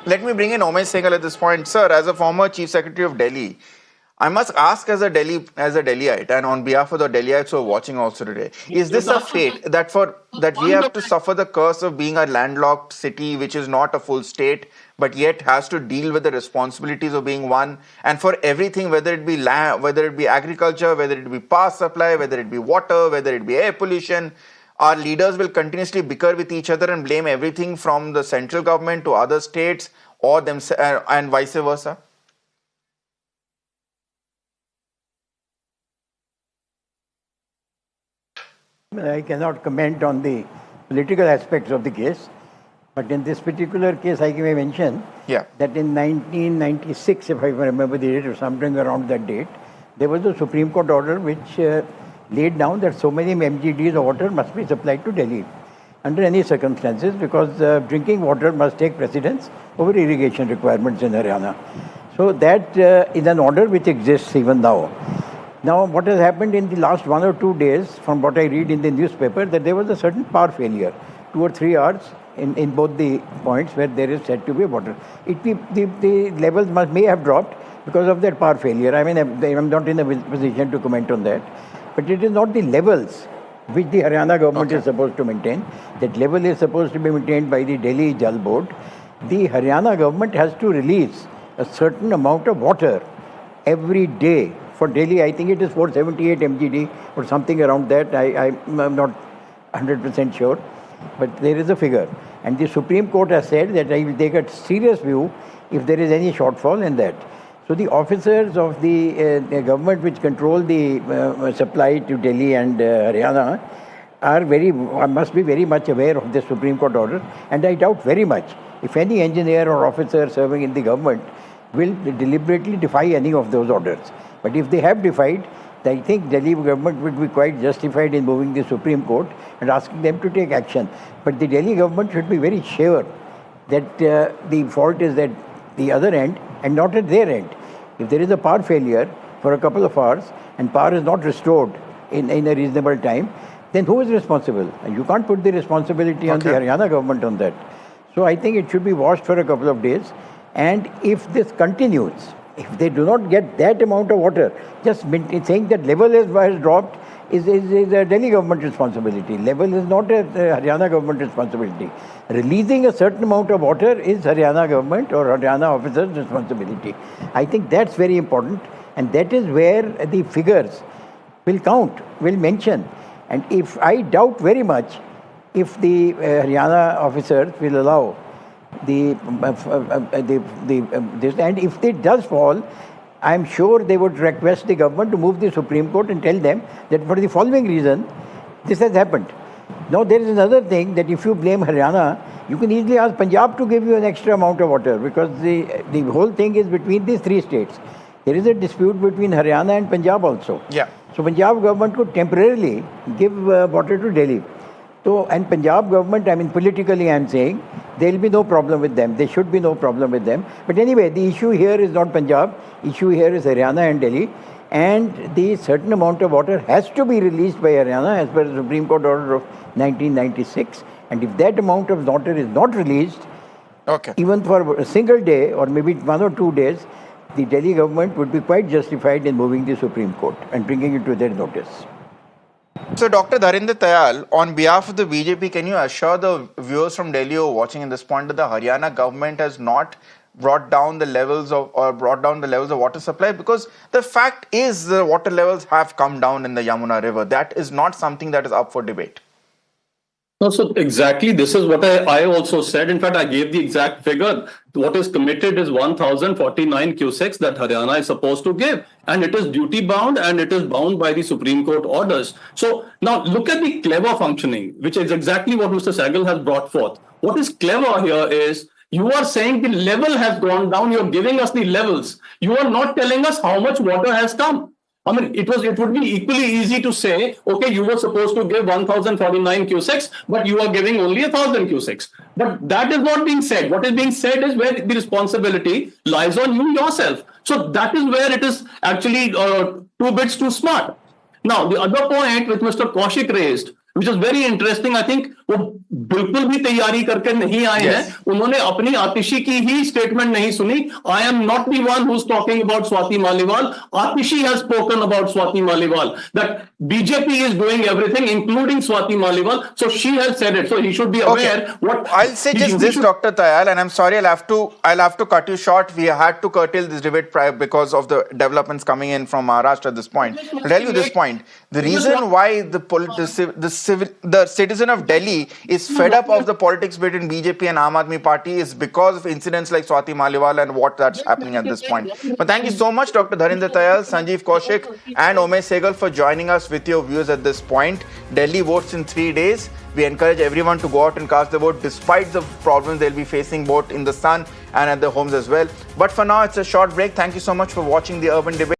Let me bring in Omesh Saigal at this point. Sir, as a former Chief Secretary of Delhi, I must ask as a Delhiite and on behalf of the Delhiites who are watching also today, is this a fate that we have to suffer the curse of being a landlocked city which is not a full state but yet has to deal with the responsibilities of being one, and for everything, whether it be land, whether it be agriculture, whether it be power supply, whether it be water, whether it be air pollution, our leaders will continuously bicker with each other and blame everything from the central government to other states or them and vice versa? I cannot comment on the political aspects of the case, but in this particular case, I may mention that in 1996, if I remember the date, or something around that date, there was a Supreme Court order which laid down that so many MGDs of water must be supplied to Delhi under any circumstances, because drinking water must take precedence over irrigation requirements in Haryana. So that is an order which exists even now. Now, what has happened in the last 1 or 2 days, from what I read in the newspaper, that there was a certain power failure, 2 or 3 hours in both the points where there is said to be water. The levels may have dropped because of that power failure. I mean, I'm not in a position to comment on that. But it is not the levels which the Haryana government is supposed to maintain. That level is supposed to be maintained by the Delhi Jal Board. The Haryana government has to release a certain amount of water every day. For Delhi, I think it is 478 MGD or something around that. I'm not 100% sure, but there is a figure. And the Supreme Court has said that I will take a serious view if there is any shortfall in that. So the officers of the government which control the supply to Delhi and Haryana must be very much aware of the Supreme Court order, and I doubt very much if any engineer or officer serving in the government will deliberately defy any of those orders. But if they have defied, I think Delhi government would be quite justified in moving the Supreme Court and asking them to take action. But the Delhi government should be very sure that the fault is at the other end and not at their end. If there is a power failure for a couple of hours and power is not restored in a reasonable time, then who is responsible? And you can't put the responsibility on the Haryana government on that. So I think it should be washed for a couple of days. And if this continues, if they do not get that amount of water, just saying that level has dropped is a Delhi government responsibility. Level is not a Haryana government responsibility. Releasing a certain amount of water is Haryana government or Haryana officers' responsibility. I think that's very important, and that is where the figures will count, will mention. And if I doubt very much if the Haryana officers will allow and if it does fall, I'm sure they would request the government to move the Supreme Court and tell them that for the following reason, this has happened. Now, there is another thing that if you blame Haryana, you can easily ask Punjab to give you an extra amount of water, because the whole thing is between these 3 states. There is a dispute between Haryana and Punjab also. So Punjab government could temporarily give water to Delhi. So, and Punjab government, I mean politically I am saying, there will be no problem with them. There should be no problem with them. But anyway, the issue here is not Punjab. Issue here is Haryana and Delhi. And the certain amount of water has to be released by Haryana as per the Supreme Court order of 1996. And if that amount of water is not released, even for a single day or maybe 1 or 2 days, the Delhi government would be quite justified in moving the Supreme Court and bringing it to their notice. So, Dr. Dharinder Tayal, on behalf of the BJP, can you assure the viewers from Delhi who are watching in this point that the Haryana government has not brought down the levels of water supply? Because the fact is the water levels have come down in the Yamuna River. That is not something that is up for debate. No, so exactly this is what I also said. In fact, I gave the exact figure. What is committed is 1,049 cusecs that Haryana is supposed to give. And it is duty bound and it is bound by the Supreme Court orders. So now look at the clever functioning, which is exactly what Mr. Saigal has brought forth. What is clever here is you are saying the level has gone down. You're giving us the levels. You are not telling us how much water has come. I mean, it would be equally easy to say, okay, you were supposed to give 1,049 cusecs, but you are giving only 1,000 cusecs. But that is not being said. What is being said is where the responsibility lies on you yourself. So that is where it is actually 2 bits too smart. Now, the other point which Mr. Kaushik raised, which is very interesting. I think वो बिल्कुल भी तैयारी करके नहीं आए हैं. उन्होंने अपनी आतिशी की ही स्टेटमेंट नहीं सुनी. I am not the one who's talking about Swati Maliwal. Atishi has spoken about Swati Maliwal, that BJP is doing everything, including Swati Maliwal. So she has said it. So he should be aware. What I'll say just this, Dr. Tayal, and I'm sorry, I'll have to cut you short. We had to curtail this debate because of the developments coming in from Maharashtra at this point. I'll tell you this point. The reason why the citizen of Delhi is fed up of the politics between BJP and Aam Aadmi Party is because of incidents like Swati Maliwal and what that's happening at this point. But thank you so much, Dr. Dharinder Tayal, Sanjeev Kaushik, and Omesh Saigal for joining us with your views at this point. Delhi votes in 3 days. We encourage everyone to go out and cast the vote despite the problems they'll be facing both in the sun and at their homes as well. But for now, it's a short break. Thank you so much for watching the Urban Debate.